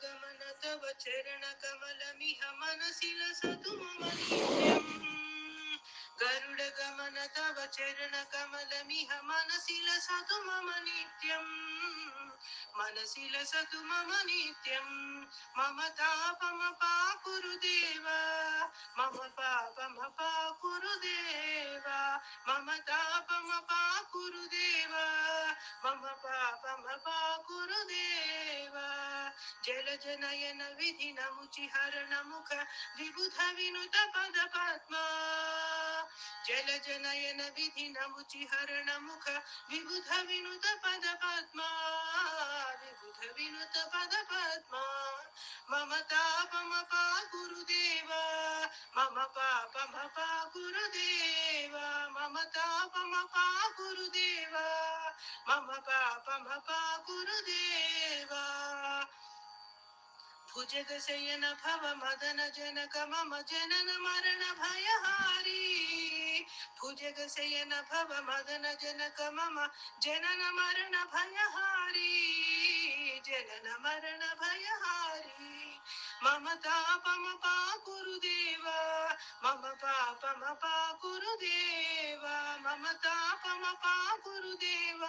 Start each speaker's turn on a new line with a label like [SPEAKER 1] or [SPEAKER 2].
[SPEAKER 1] गमन तव चरण कमलमिह मनसि लसतु मम नित्यम् गरुड गमन तव चरण कमलमिह मनसि लसतु मम नित्यम् मनसि लसतु मम नित्यम् मम तापमपाकुरु देव मम पापमपाकुरु देव मम तापमपाकुरु देव मम पापमपाकुरु देव जलजनयन विधि नमुचि हरण मुख विबुध विनुत पद पद्मा जलजनयन विधि नमुचि हरण मुख विबुध विनुत पद पद्मा विबुध विनुत पद पद्मा मम तापमपा गुरुदेव मम पापमपा गुरुदेव मम तापमपा गुरुदेव मम पापमपा गुरुदेव भुजगशयन भव मदन जनक मम जनन मरण भयहारी भुजगशयन भव मदन जनक मम जनन मरण भयहारी जनन मरण भयहारी मम तापमपा गुरुदेव मम पापमपा गुरुदेव मम तापमपा गुरुदेव